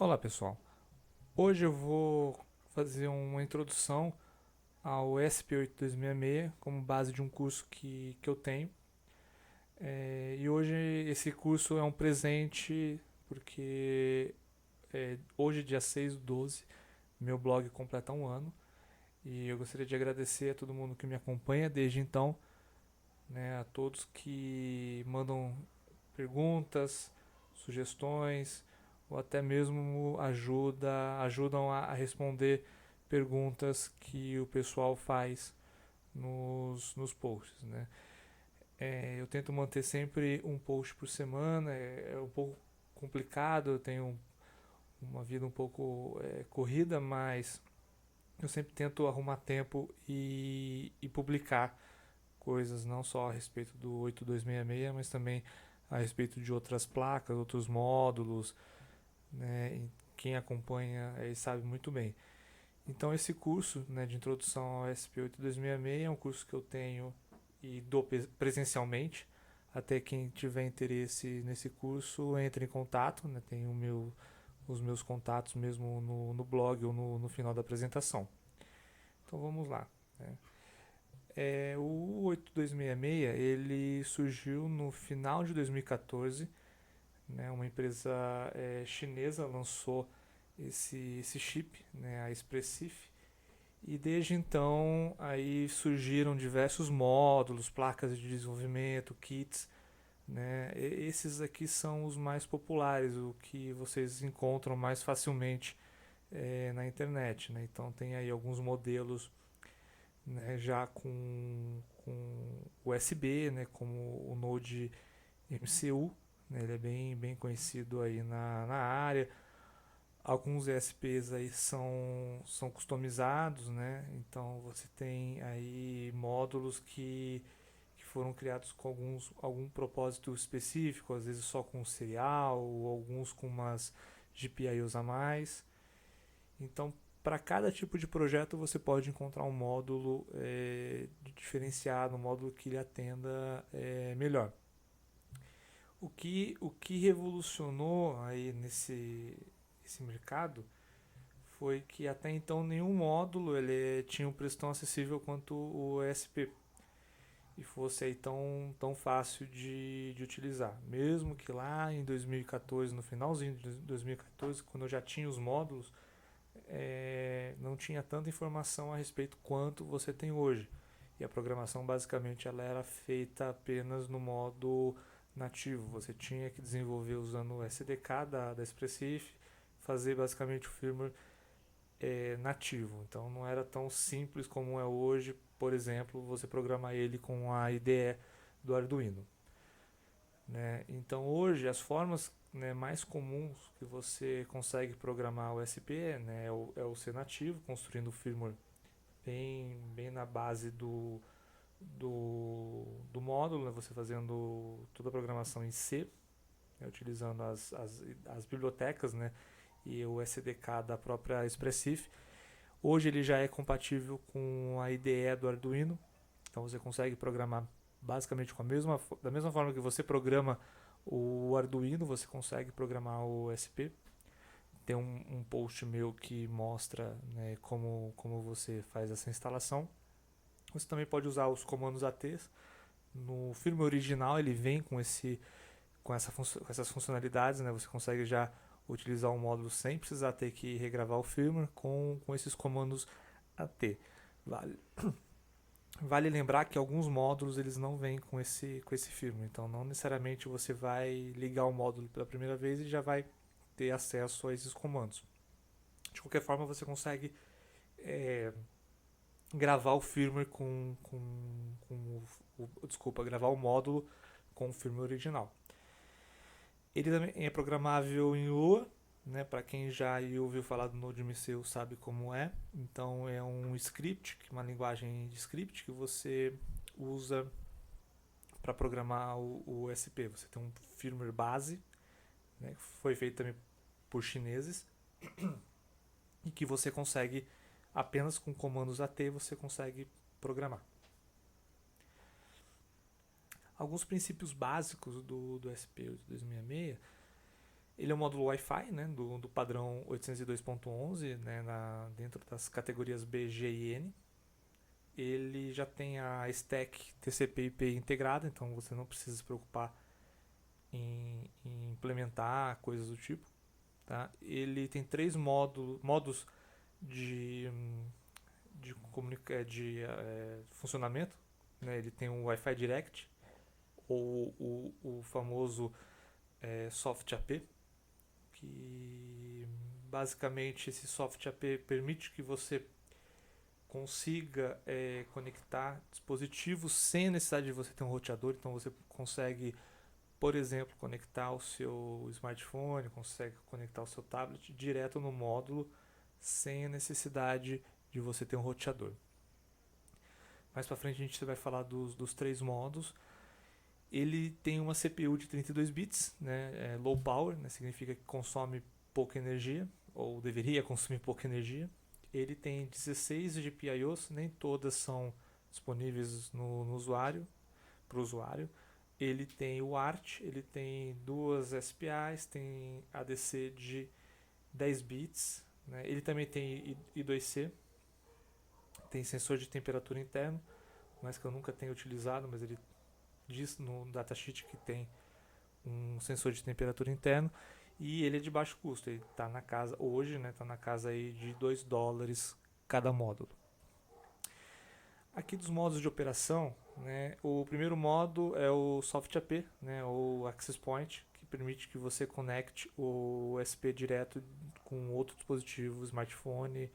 Olá pessoal, hoje eu vou fazer uma introdução ao SP8266 como base de um curso que eu tenho. E hoje esse curso é um presente porque hoje, dia 6/12, meu blog completa um ano e eu gostaria de agradecer a todo mundo que me acompanha desde então, né, a todos que mandam perguntas, sugestões ou até mesmo ajudam a responder perguntas que o pessoal faz nos posts, né? Eu tento manter sempre um post por semana, é um pouco complicado, eu tenho uma vida um pouco corrida, mas eu sempre tento arrumar tempo e publicar coisas não só a respeito do 8266, mas também a respeito de outras placas, outros módulos, né? E quem acompanha sabe muito bem. Então esse curso, né, de introdução ao SP8266 é um curso que eu tenho e dou presencialmente. Até quem tiver interesse nesse curso, entre em contato, né? Tem os meus contatos mesmo no blog ou no final da apresentação. Então vamos lá, né? O 8266 ele surgiu no final de 2014, né? Uma empresa chinesa lançou esse chip, né? A Expressif, e desde então aí surgiram diversos módulos, placas de desenvolvimento, kits, né? Esses aqui são os mais populares, o que vocês encontram mais facilmente na internet, né? Então tem aí alguns modelos, né, já com USB, né, como o Node MCU, né, ele é bem conhecido aí na área. Alguns ESPs aí são customizados, né? Então você tem aí módulos que foram criados com algum propósito específico, às vezes só com serial, ou alguns com umas GPIOs a mais. Então, para cada tipo de projeto, você pode encontrar um módulo diferenciado, um módulo que lhe atenda melhor. O que revolucionou aí esse mercado foi que até então nenhum módulo ele tinha um preço tão acessível quanto o ESP e fosse aí tão fácil de utilizar. Mesmo que lá em 2014, no finalzinho de 2014, quando eu já tinha os módulos, não tinha tanta informação a respeito quanto você tem hoje. E a programação basicamente ela era feita apenas no modo nativo. Você tinha que desenvolver usando o SDK da Expressif, fazer basicamente o firmware nativo. Então não era tão simples como é hoje, por exemplo, você programar ele com a IDE do Arduino, né? Então hoje as formas, né, mais comuns que você consegue programar o SP, né, é o C nativo, construindo o firmware bem na base do módulo, né, você fazendo toda a programação em C, né, utilizando as bibliotecas, né, e o SDK da própria Expressif. Hoje ele já é compatível com a IDE do Arduino, então você consegue programar basicamente da mesma forma que você programa o Arduino, você consegue programar o SP. Tem um post meu que mostra, né, como você faz essa instalação. Você também pode usar os comandos ATs. No firmware original ele vem com essas funcionalidades, né? Você consegue já utilizar o módulo sem precisar ter que regravar o firmware com esses comandos AT. Vale, vale lembrar que alguns módulos eles não vêm com esse firmware, então não necessariamente você vai ligar o módulo pela primeira vez e já vai ter acesso a esses comandos. De qualquer forma, você consegue é, gravar o firmware desculpa, gravar o módulo com o firmware original. Ele também é programável em Lua, né? Para quem já ouviu falar do NodeMCU sabe como é. Então é um script, uma linguagem de script que você usa para programar o SP. Você tem um firmware base, né, que foi feito também por chineses e que você consegue apenas com comandos AT você consegue programar. Alguns princípios básicos do SP8266 Ele é um módulo Wi-Fi, né, do padrão 802.11, né, dentro das categorias B, G e N. Ele já tem a stack TCP/IP integrada, então você não precisa se preocupar em implementar coisas do tipo. Tá? Ele tem 3 modos de, de funcionamento. Né? Ele tem o Wi-Fi Direct, ou o famoso Soft AP, que basicamente esse Soft AP permite que você consiga conectar dispositivos sem a necessidade de você ter um roteador. Então você consegue, por exemplo, conectar o seu smartphone, consegue conectar o seu tablet direto no módulo sem a necessidade de você ter um roteador. Mais para frente a gente vai falar dos 3 modos. Ele tem uma CPU de 32 bits, né, low power, né, significa que consome pouca energia, ou deveria consumir pouca energia. Ele tem 16 GPIOs, nem todas são disponíveis no usuário, para o usuário. Ele tem o ART, ele tem 2 SPIs, tem ADC de 10 bits, né? Ele também tem I2C, tem sensor de temperatura interno, mas que eu nunca tenho utilizado, mas ele diz no datasheet que tem um sensor de temperatura interno, e ele é de baixo custo. Ele está na casa hoje, né? Está na casa aí de $2 cada módulo. Aqui dos modos de operação, né? O primeiro modo é o Soft AP, né? Ou Access Point, que permite que você conecte o USB direto com outro dispositivo, smartphone,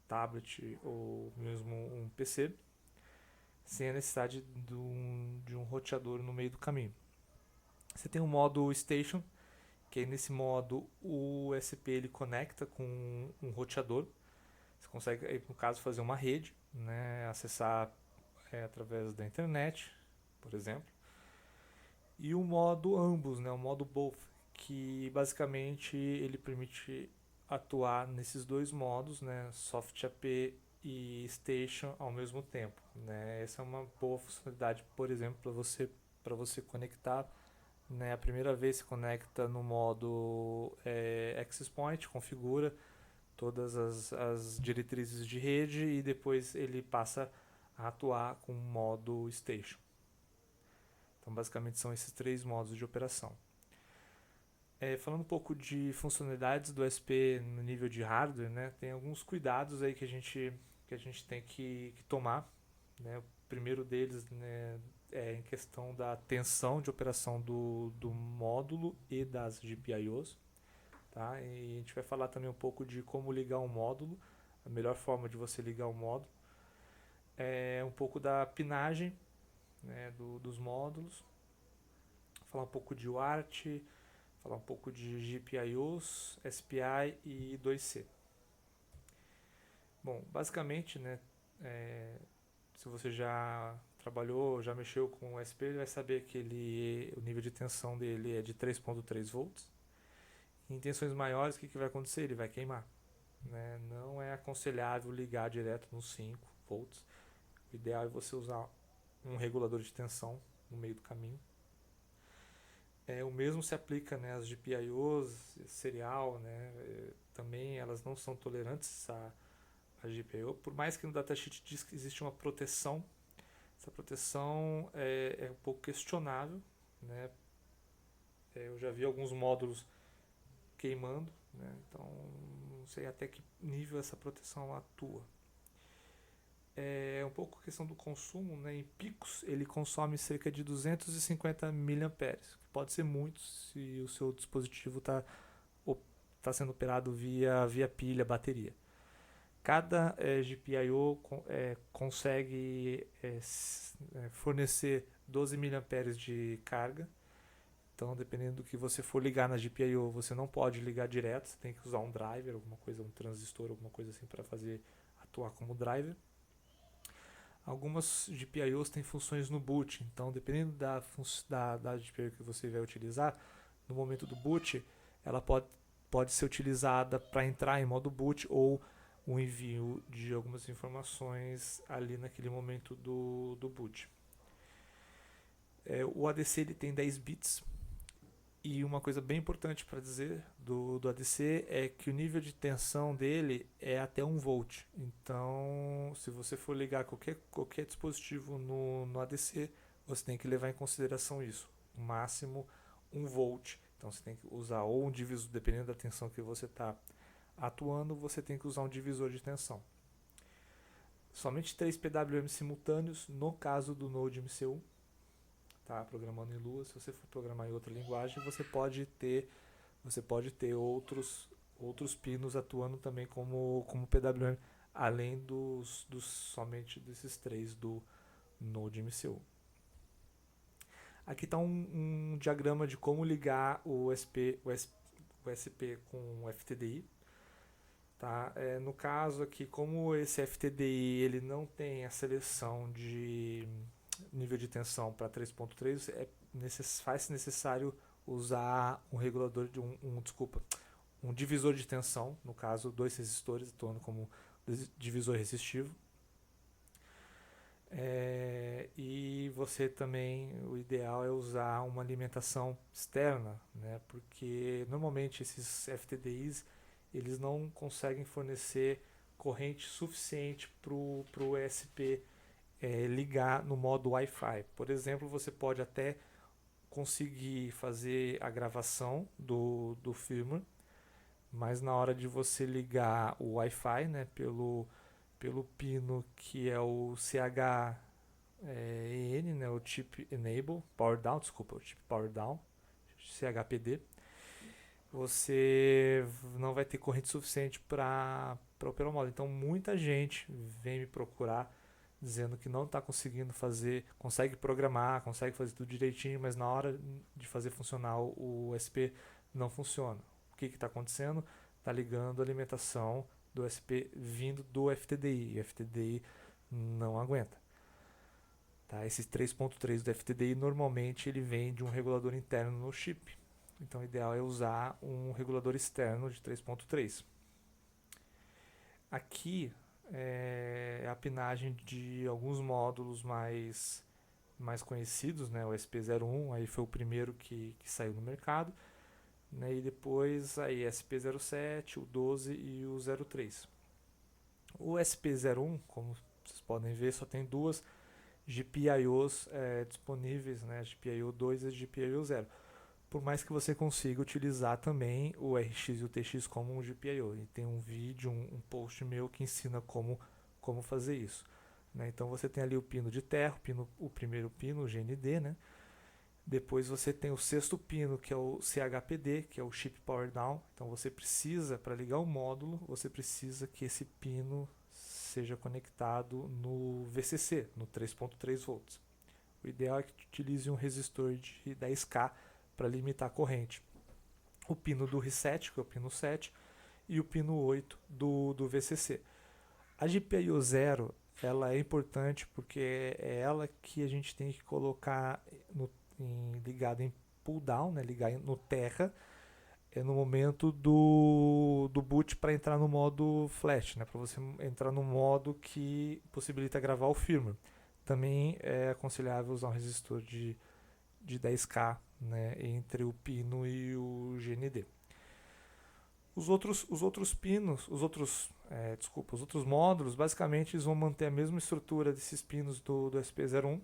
tablet ou mesmo um PC, sem a necessidade de um roteador no meio do caminho. Você tem o modo Station, que aí nesse modo o USB ele conecta com um roteador. Você consegue, aí, no caso, fazer uma rede, né, acessar através da internet, por exemplo. E o modo ambos, né, o modo both, que basicamente ele permite atuar nesses 2 modos, né, Soft AP e Station ao mesmo tempo. Né. Essa é uma boa funcionalidade, por exemplo, para você conectar. Né, a primeira vez se conecta no modo Access Point, configura todas as diretrizes de rede e depois ele passa a atuar com o modo Station. Então, basicamente, são esses 3 modos de operação. Falando um pouco de funcionalidades do SP no nível de hardware, né, tem alguns cuidados aí que a gente tem que tomar. Né. O primeiro deles, né, é em questão da tensão de operação do módulo e das GPIOs. Tá? E a gente vai falar também um pouco de como ligar um módulo, a melhor forma de você ligar um módulo. Um pouco da pinagem, né, dos módulos. Falar um pouco de UART, falar um pouco de GPIOs, SPI e 2C. Bom, basicamente, né, se você já trabalhou, já mexeu com o SP, vai saber que o nível de tensão dele é de 3.3 volts. Em tensões maiores, o que vai acontecer? Ele vai queimar. Né? Não é aconselhável ligar direto nos 5 volts. O ideal é você usar um regulador de tensão no meio do caminho. O mesmo se aplica, né, às GPIOs serial, né, também elas não são tolerantes a GPIO, por mais que no datasheet diz que existe uma proteção. Essa proteção é um pouco questionável, né? Eu já vi alguns módulos queimando, né? Então não sei até que nível essa proteção atua. Um pouco a questão do consumo, né? Em picos ele consome cerca de 250 mAh, que pode ser muito se o seu dispositivo está sendo operado via pilha, bateria. Cada GPIO consegue fornecer 12 mAh de carga. Então, dependendo do que você for ligar na GPIO, você não pode ligar direto, você tem que usar um driver, alguma coisa, um transistor, alguma coisa assim para fazer atuar como driver. Algumas GPIOs têm funções no boot, então dependendo da GPIO que você vai utilizar, no momento do boot, ela pode ser utilizada para entrar em modo boot ou o envio de algumas informações ali naquele momento do boot. O ADC ele tem 10 bits, E uma coisa bem importante para dizer do ADC é que o nível de tensão dele é até 1 volt. Então, se você for ligar qualquer dispositivo no ADC, você tem que levar em consideração isso. No máximo 1 volt. Então, você tem que usar ou um divisor, dependendo da tensão que você está atuando, você tem que usar um divisor de tensão. Somente 3 PWM simultâneos no caso do Node MCU. Tá programando em Lua. Se você for programar em outra linguagem, você pode ter outros pinos atuando também como PWM, além somente desses 3 do Node MCU. Aqui está um diagrama de como ligar o SP com o FTDI. Tá? No caso aqui, como esse FTDI ele não tem a seleção de nível de tensão para 3.3, faz-se necessário usar um regulador de um divisor de tensão, no caso 2 resistores atuando como divisor resistivo. E você também, o ideal é usar uma alimentação externa, né? Porque normalmente esses FTDIs eles não conseguem fornecer corrente suficiente para o ESP ligar no modo Wi-Fi. Por exemplo, você pode até conseguir fazer a gravação do firmware, mas na hora de você ligar o Wi-Fi, né, pelo pino que é o CHEN, né, o Chip Enable, Power Down, desculpa, o Chip Power Down, CHPD, você não vai ter corrente suficiente para operar o modo. Então muita gente vem me procurar dizendo que não está conseguindo fazer, consegue programar, consegue fazer tudo direitinho, mas na hora de fazer funcionar o SP não funciona. O que está acontecendo? Está ligando a alimentação do SP vindo do FTDI, e o FTDI não aguenta. Tá? Esse 3.3 do FTDI normalmente ele vem de um regulador interno no chip. Então o ideal é usar um regulador externo de 3.3. Aqui é a pinagem de alguns módulos mais conhecidos, né? O SP01 aí foi o primeiro que saiu no mercado, né? E depois aí SP07, o 12 e o 03. O SP01, como vocês podem ver, só tem duas GPIOs disponíveis, né? GPIO 2 e GPIO 0. Por mais que você consiga utilizar também o RX e o TX como um GPIO. E tem um vídeo, um post meu que ensina como fazer isso. Né? Então você tem ali o pino de terra, o primeiro pino, o GND, né? Depois você tem o sexto pino, que é o CHPD, que é o Chip Power Down. Então você precisa, para ligar o módulo, você precisa que esse pino seja conectado no VCC, no 3.3 volts. O ideal é que utilize um resistor de 10K para limitar a corrente. O pino do reset, que é o pino 7, e o pino 8 do VCC. A GPIO 0 ela é importante porque é ela que a gente tem que colocar ligada em pull down, né, ligar no terra, no momento do boot para entrar no modo flash, né, para você entrar no modo que possibilita gravar o firmware. Também é aconselhável usar um resistor de 10K, né, entre o pino e o GND. Os outros pinos, os outros módulos, basicamente eles vão manter a mesma estrutura desses pinos do SP01,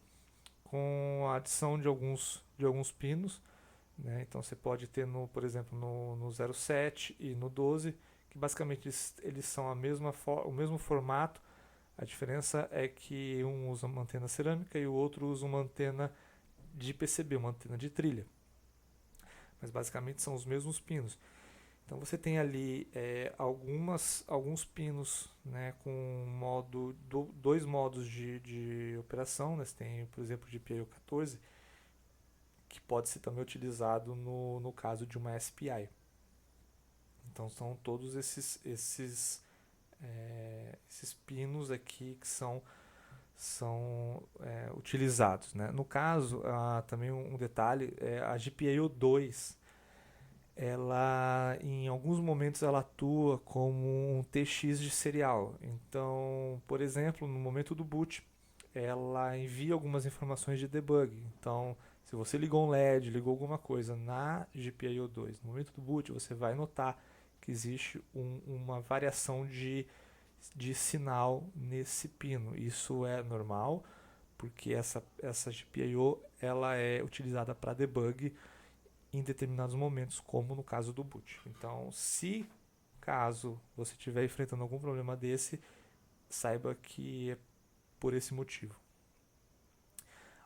com a adição de alguns pinos, né? Então você pode ter, por exemplo, no 07 e no 12, que basicamente eles são o mesmo formato. A diferença é que um usa uma antena cerâmica e o outro usa uma antena de PCB, uma antena de trilha. Mas basicamente são os mesmos pinos. Então você tem ali alguns pinos, né, com dois modos de operação. Né? Você tem, por exemplo, o GPIO 14, que pode ser também utilizado no caso de uma SPI. Então são todos esses pinos aqui que são utilizados. Né? No caso, também um detalhe, a GPIO 2, ela em alguns momentos ela atua como um TX de serial. Então, por exemplo, no momento do boot, ela envia algumas informações de debug. Então, Se você ligou um LED, ligou alguma coisa na GPIO 2, no momento do boot, você vai notar que existe uma variação de sinal nesse pino. Isso é normal, porque essa GPIO ela é utilizada para debug em determinados momentos, como no caso do boot. Então, se caso você estiver enfrentando algum problema desse, saiba que é por esse motivo.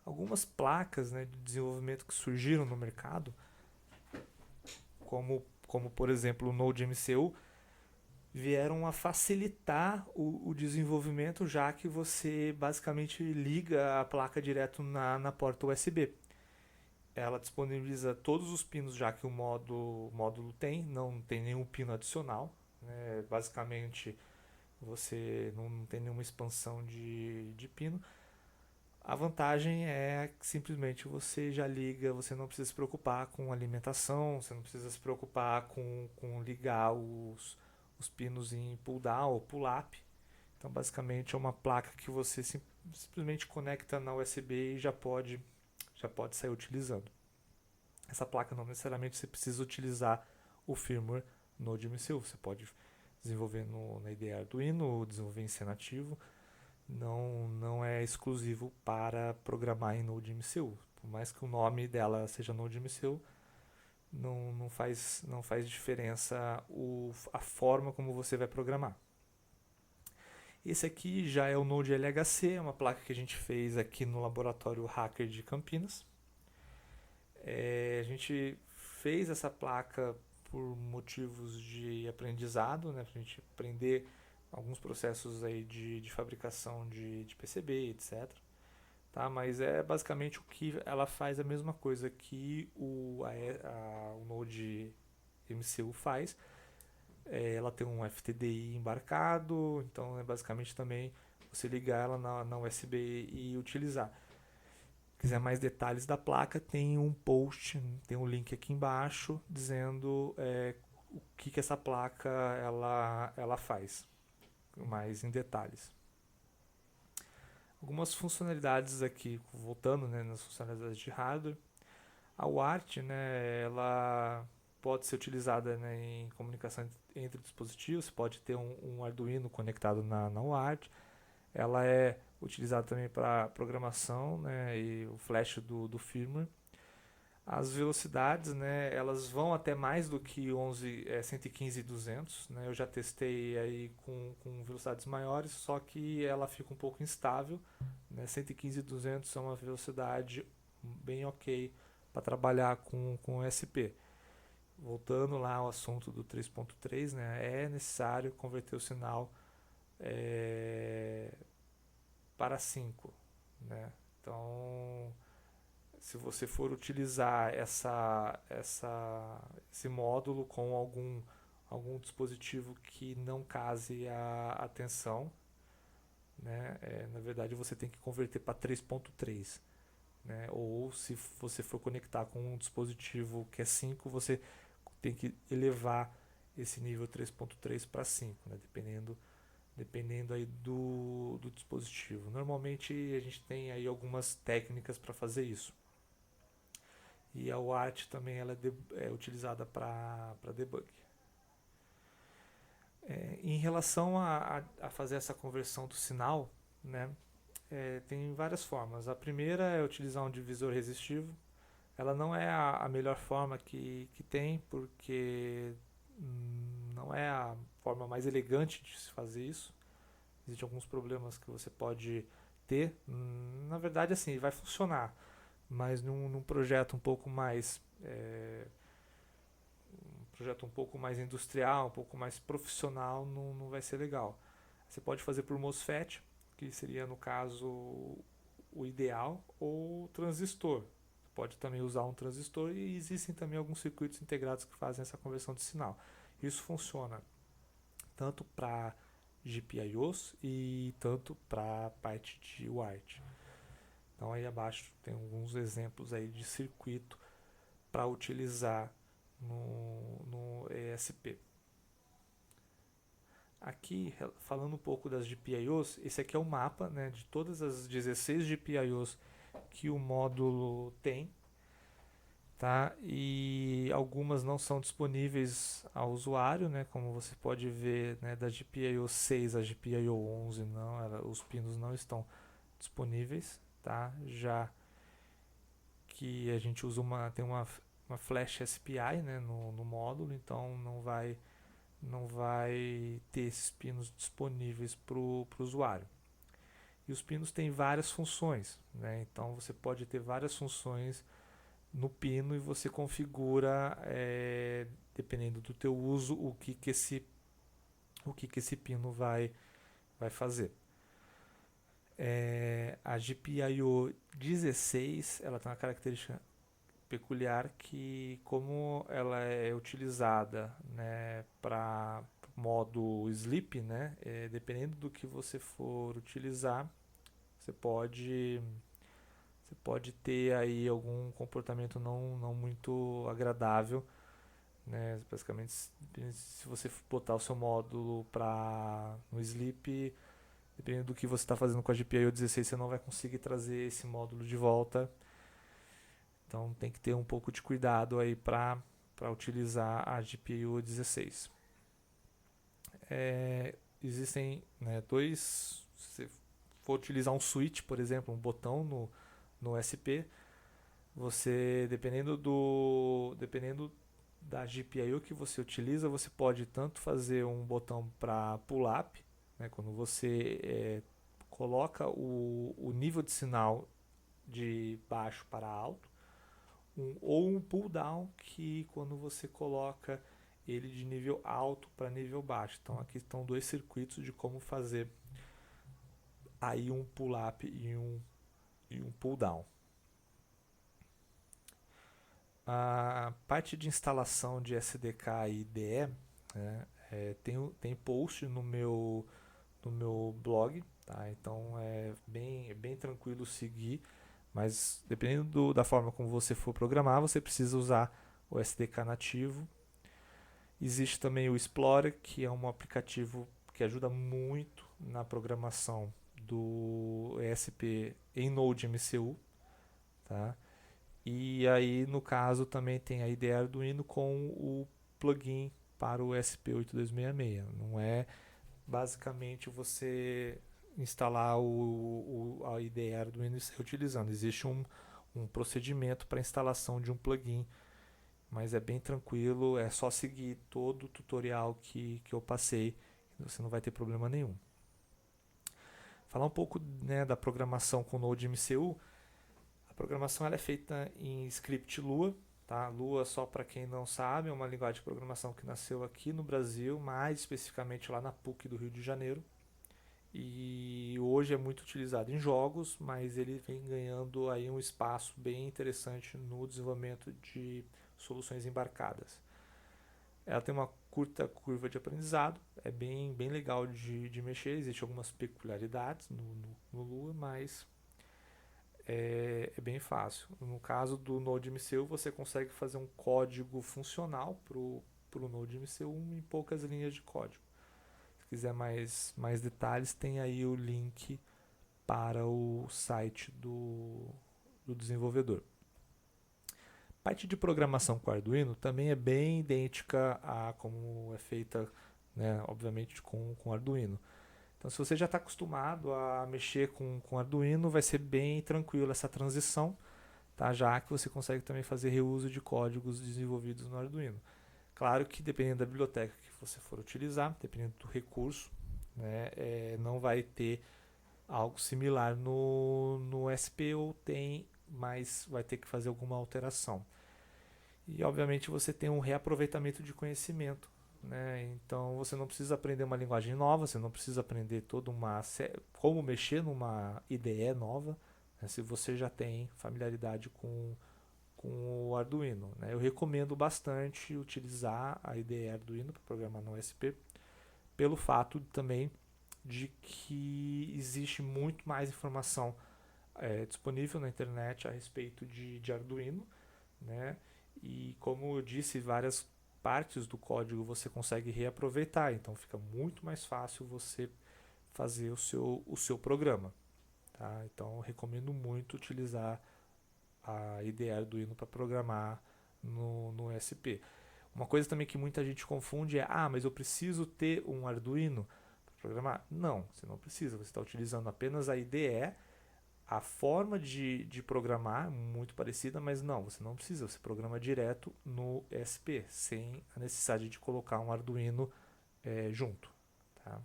Algumas placas, né, de desenvolvimento que surgiram no mercado, como por exemplo o Node MCU, vieram a facilitar o desenvolvimento, já que você basicamente liga a placa direto na porta USB. Ela disponibiliza todos os pinos, já que o módulo tem, não tem nenhum pino adicional. Né? Basicamente, você não tem nenhuma expansão de pino. A vantagem é que simplesmente você já liga, você não precisa se preocupar com alimentação, você não precisa se preocupar com ligar os pinos em pull down ou pull up. Então, basicamente, é uma placa que você simplesmente conecta na USB e já pode sair utilizando. Essa placa não necessariamente você precisa utilizar o firmware Node MCU. Você pode desenvolver na IDE Arduino ou desenvolver em C nativo. Não é exclusivo para programar em Node MCU. Por mais que o nome dela seja Node MCU, não faz diferença a forma como você vai programar. Esse aqui já é o Node LHC, é uma placa que a gente fez aqui no laboratório Hacker de Campinas. A gente fez essa placa por motivos de aprendizado, né, para a gente aprender alguns processos aí de fabricação de PCB, etc. Tá? Mas é basicamente o que ela faz a mesma coisa que o Node MCU faz. Ela tem um FTDI embarcado, então é basicamente também você ligar ela na USB e utilizar. Se quiser mais detalhes da placa, tem um post, tem um link aqui embaixo dizendo o que essa placa ela faz, mais em detalhes. Algumas funcionalidades aqui, voltando, né, nas funcionalidades de hardware. A UART, né, ela pode ser utilizada, né, em comunicação entre dispositivos. Você pode ter um Arduino conectado na UART. Ela é utilizada também para programação, né, e o flash do firmware. As velocidades, né, elas vão até mais do que 115 e 200. Né, eu já testei aí com velocidades maiores, só que ela fica um pouco instável. Né, 115 e 200 é uma velocidade bem ok para trabalhar com SP. Voltando lá ao assunto do 3.3, né, é necessário converter o sinal para 5. Né? Então, se você for utilizar esse módulo com algum dispositivo que não case a tensão, né, na verdade você tem que converter para 3.3. Né? Ou se você for conectar com um dispositivo que é 5, você tem que elevar esse nível 3.3 para 5, né? Dependendo aí do dispositivo. Normalmente a gente tem aí algumas técnicas para fazer isso. E a UART também ela é utilizada para debug. Em relação a fazer essa conversão do sinal, né, tem várias formas. A primeira é utilizar um divisor resistivo. Ela não é a melhor forma que tem, porque não é a forma mais elegante de se fazer isso. Existem alguns problemas que você pode ter. Na verdade, assim, vai funcionar, mas num projeto um pouco mais industrial, um pouco mais profissional, não vai ser legal. Você pode fazer por MOSFET, que seria no caso o ideal, ou transistor. Você pode também usar um transistor e existem também alguns circuitos integrados que fazem essa conversão de sinal. Isso funciona tanto para GPIOs e tanto para a parte de UART. Então aí abaixo tem alguns exemplos aí de circuito para utilizar no ESP. Aqui, falando um pouco das GPIOs, esse aqui é o mapa, né, de todas as 16 GPIOs que o módulo tem. tá? E algumas não são disponíveis ao usuário, né? Como você pode ver, né, da GPIO 6 a GPIO 11, não, os pinos não estão disponíveis, tá? Já que a gente usa uma flash SPI, né, no módulo, então não vai ter esses pinos disponíveis para o usuário. E os pinos têm várias funções, né? Então você pode ter várias funções no pino e você configura, dependendo do teu uso, o que esse pino vai fazer. A GPIO 16 ela tem uma característica peculiar que, como ela é utilizada, né, para modo sleep, né, dependendo do que você for utilizar, você pode você pode ter aí algum comportamento não muito agradável, né? Basicamente, se você botar o seu módulo para no sleep, dependendo do que você está fazendo com a GPIO 16, você não vai conseguir trazer esse módulo de volta. Então tem que ter um pouco de cuidado aí para utilizar a GPIO 16. Existem, né, dois. Se você for utilizar um switch, por exemplo, um botão no SP, você, dependendo da GPIO que você utiliza, você pode tanto fazer um botão para pull-up, né, quando você coloca o nível de sinal de baixo para alto, ou um pull-down, que quando você coloca ele de nível alto para nível baixo. Então aqui estão dois circuitos de como fazer aí um pull-up e um pull-down. A parte de instalação de SDK e IDE, né, tem post no meu blog, tá? Então é bem tranquilo seguir, mas dependendo da forma como você for programar, você precisa usar o SDK nativo. Existe também o Explorer, que é um aplicativo que ajuda muito na programação do ESP em Node.mcu, tá? E aí, no caso, também tem a IDE Arduino com o plugin para o ESP8266. Não é basicamente você instalar a IDE Arduino e sair utilizando. Existe um procedimento para instalação de um plugin, mas é bem tranquilo, é só seguir todo o tutorial que eu passei, você não vai ter problema nenhum. Falar um pouco, né, da programação com Node.mcu. A programação ela é feita em script Lua, tá? Lua, só para quem não sabe, é uma linguagem de programação que nasceu aqui no Brasil, mais especificamente lá na PUC do Rio de Janeiro. E hoje é muito utilizado em jogos, mas ele vem ganhando aí um espaço bem interessante no desenvolvimento de soluções embarcadas. Ela tem uma curta curva de aprendizado, é bem legal de mexer, existem algumas peculiaridades no Lua, mas é bem fácil. No caso do Node.mcu, você consegue fazer um código funcional para o Node.mcu em poucas linhas de código. Se quiser mais detalhes, tem aí o link para o site do desenvolvedor. A parte de programação com Arduino também é bem idêntica a como é feita, né, obviamente, com Arduino. Então, se você já está acostumado a mexer com Arduino, vai ser bem tranquilo essa transição, tá? Já que você consegue também fazer reuso de códigos desenvolvidos no Arduino. Claro que dependendo da biblioteca que você for utilizar, dependendo do recurso, né, não vai ter algo similar no SP, ou tem, mas vai ter que fazer alguma alteração. E obviamente você tem um reaproveitamento de conhecimento, né? Então você não precisa aprender uma linguagem nova, você não precisa aprender como mexer numa IDE nova, né? Se você já tem familiaridade com o Arduino, né? Eu recomendo bastante utilizar a IDE Arduino para programar no SP, pelo fato também de que existe muito mais informação disponível na internet a respeito de Arduino, né? E como eu disse, várias partes do código você consegue reaproveitar, então fica muito mais fácil você fazer o seu programa, tá? Então eu recomendo muito utilizar a IDE Arduino para programar no SP. Uma coisa também que muita gente confunde é: mas eu preciso ter um Arduino para programar? Não, você não precisa, você está utilizando apenas a IDE, a forma de programar muito parecida, mas não, você não precisa, você programa direto no SP, sem a necessidade de colocar um Arduino junto. Tá?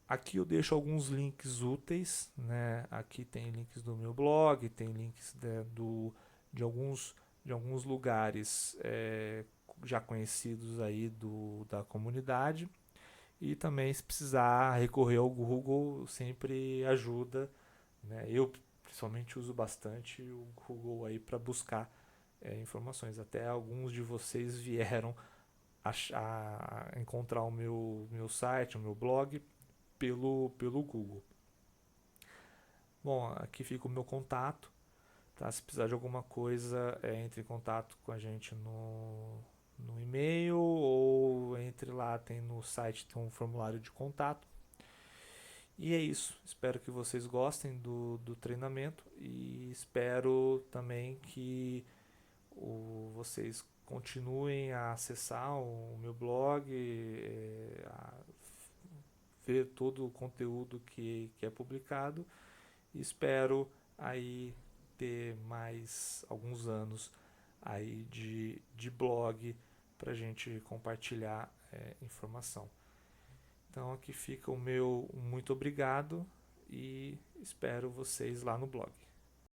Aqui eu deixo alguns links úteis, né? Aqui tem links do meu blog, tem links de alguns lugares já conhecidos aí da comunidade. E também, se precisar recorrer ao Google, sempre ajuda, né? Eu principalmente uso bastante o Google aí para buscar informações. Até alguns de vocês vieram a encontrar o meu site, o meu blog pelo Google. Bom, aqui fica o meu contato. Tá? Se precisar de alguma coisa, entre em contato com a gente no e-mail ou entre lá, tem no site tem um formulário de contato. E é isso. Espero que vocês gostem do treinamento e espero também que vocês continuem a acessar o meu blog, a ver todo o conteúdo que é publicado. E espero aí ter mais alguns anos aí de blog para a gente compartilhar informação. Então aqui fica o meu muito obrigado e espero vocês lá no blog.